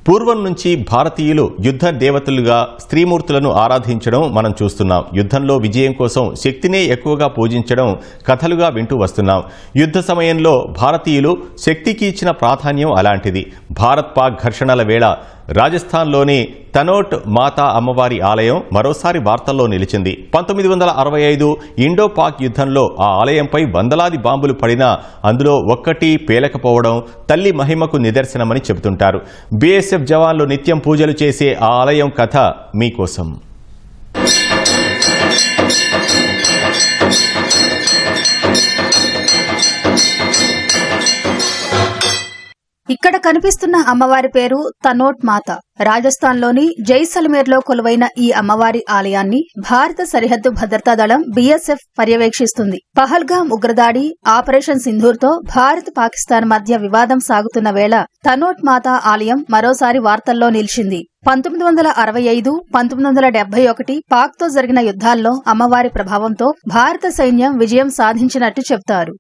పూర్వం నుంచి భారతీయులు యుద్ధ దేవతలుగా స్త్రీమూర్తులను ఆరాధించడం మనం చూస్తున్నాం. యుద్ధంలో విజయం కోసం శక్తినే ఎక్కువగా పూజించడం కథలుగా వింటూ వస్తున్నాం. యుద్ధ సమయంలో భారతీయులు శక్తికి ఇచ్చిన ప్రాధాన్యం అలాంటిది. భారత్ పాక్ ఘర్షణల వేళ రాజస్థాన్లోని తనోట్ మాతా అమ్మవారి ఆలయం మరోసారి వార్తల్లో నిలిచింది. 1965 ఇండో పాక్ యుద్ధంలో ఆ ఆలయంపై వందలాది బాంబులు పడినా అందులో ఒక్కటి పేలకపోవడం తల్లి మహిమకు నిదర్శనమని చెబుతుంటారు. బీఎస్ఎఫ్ జవాన్లు నిత్యం పూజలు చేసే ఆ ఆలయం కథ మీకోసం. ఇక్కడ కనిపిస్తున్న అమ్మవారి పేరు తనోట్ మాత. రాజస్థాన్లోని జైసల్మేర్లో కొలువైన ఈ అమ్మవారి ఆలయాన్ని భారత సరిహద్దు భద్రతా దళం బీఎస్ఎఫ్ పర్యవేక్షిస్తుంది. పహల్గామ్ ఉగ్రదాడి, ఆపరేషన్ సింధూర్తో భారత్ పాకిస్తాన్ మధ్య వివాదం సాగుతున్న వేళ తనోట్ మాత ఆలయం మరోసారి వార్తల్లో నిలిచింది. 1965, 1971 పాక్తో జరిగిన యుద్ధాల్లో అమ్మవారి ప్రభావంతో భారత సైన్యం విజయం సాధించినట్టు చెబుతారు.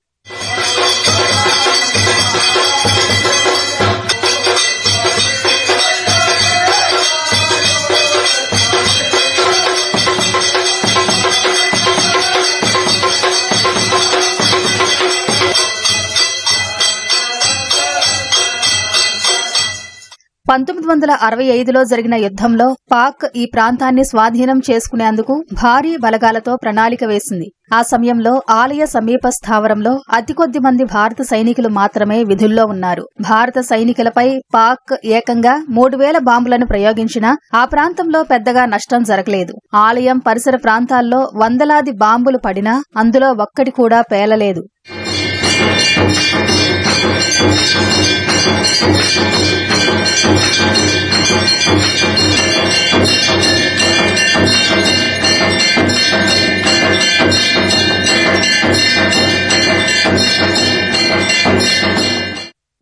లో జరిగిన యుద్ధంలో పాక్ ఈ ప్రాంతాన్ని స్వాధీనం చేసుకునేందుకు భారీ బలగాలతో ప్రణాళిక వేసింది. ఆ సమయంలో ఆలయ సమీప స్థావరంలో అతి కొద్ది మంది భారత సైనికులు మాత్రమే విధుల్లో ఉన్నారు. భారత సైనికులపై పాక్ ఏకంగా 3000 బాంబులను ప్రయోగించినా ఆ ప్రాంతంలో పెద్దగా నష్టం జరగలేదు. ఆలయం పరిసర ప్రాంతాల్లో వందలాది బాంబులు పడినా అందులో ఒక్కటి కూడా పేలలేదు.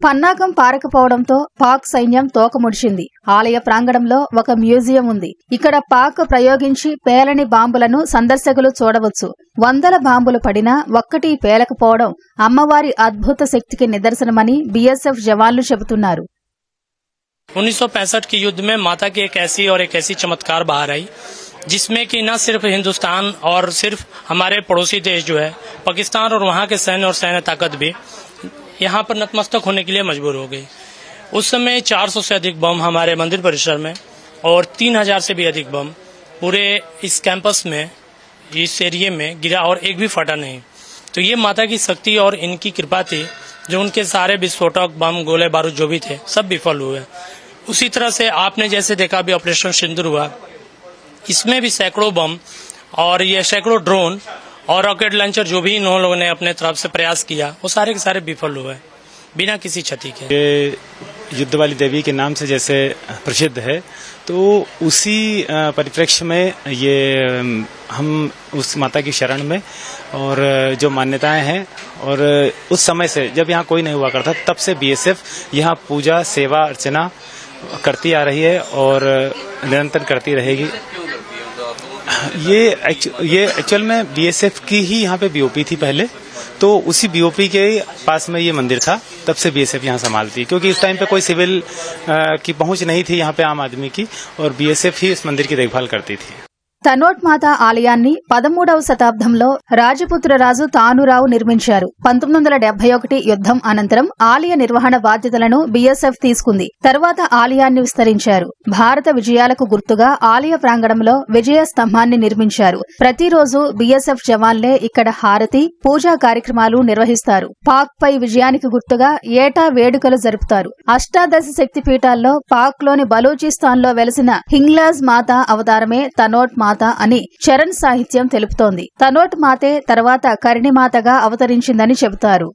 పన్నాగం పారకపోవడంతో పాక్ సైన్యం తోకముడిచింది. ఆలయ ప్రాంగణంలో ఒక మ్యూజియం ఉంది. ఇక్కడ పాక్ ప్రయోగించి పేలని బాంబులను సందర్శకులు చూడవచ్చు. వందల బాంబులు పడినా ఒక్కటి పేలకపోవడం అమ్మవారి అద్భుత శక్తికి నిదర్శనమని బీఎస్ఎఫ్ జవాన్లు చెబుతున్నారు. 1965 के युद्ध में माता की एक ऐसी चमत्कार बाहर आई जिसमें कि न सिर्फ हिंदुस्तान और सिर्फ हमारे पड़ोसी देश जो है पाकिस्तान और वहां के सैन्य और सैन्य ताकत भी यहाँ पर नतमस्तक होने के लिए मजबूर हो गई। उस समय 400 से अधिक बम हमारे मंदिर परिसर में और 3000 से भी अधिक बम पूरे इस कैंपस में, इस एरिया में गिरा और एक भी फटा नहीं। तो ये माता की शक्ति और इनकी कृपा थी जो उनके सारे विस्फोटक बम गोले बारूद जो भी थे सब विफल हुए। उसी तरह से आपने जैसे देखा अभी ऑपरेशन सिंदूर हुआ, इसमें भी सैकड़ों बम और ये सैकड़ों ड्रोन और रॉकेट लॉन्चर जो भी इन लोगों ने अपने तरफ से प्रयास किया वो सारे के सारे विफल हुए बिना किसी क्षति के। ये युद्ध वाली देवी के नाम से जैसे प्रसिद्ध है तो उसी परिप्रेक्ष्य में ये हम उस माता की शरण में और जो मान्यताएं हैं और उस समय से जब यहाँ कोई नहीं हुआ करता तब से बीएसएफ यहाँ पूजा सेवा अर्चना करती आ रही है और निरंतर करती रहेगी। ये एक्चुअल में बीएसएफ की ही यहाँ पे बीओपी थी पहले, तो उसी बीओपी के पास में ये मंदिर था, तब से बीएसएफ यहाँ संभालती है क्योंकि इस टाइम पे कोई सिविल की पहुंच नहीं थी यहाँ पे आम आदमी की और बीएसएफ ही इस मंदिर की देखभाल करती थी। తనోట్ మాత ఆలయాన్ని 13వ శతాబ్దంలో రాజపుత్ర రాజు తానురావు నిర్మించారు. 1971 యుద్ధం అనంతరం ఆలయ నిర్వహణ బాధ్యతలను బీఎస్ఎఫ్ తీసుకుంది. తర్వాత ఆలయాన్ని విస్తరించారు. భారత విజయాలకు గుర్తుగా ఆలయ ప్రాంగణంలో విజయ స్తంభాన్ని నిర్మించారు. ప్రతిరోజు బీఎస్ఎఫ్ జవాన్లే ఇక్కడ హారతి, పూజా కార్యక్రమాలు నిర్వహిస్తారు. పాక్ పై విజయానికి గుర్తుగా ఏటా వేడుకలు జరుపుతారు. అష్టాదశ శక్తి పీఠాల్లో పాక్ లోని బలూచిస్తాన్లో వెలసిన హింగ్లాజ్ మాత అవతారమే తనోట్ మాత అని చరణ్ సాహిత్యం తెలుపుతోంది. తనోట్ మాతే తర్వాత కర్ణిమాతగా అవతరించిందని చెబుతారు.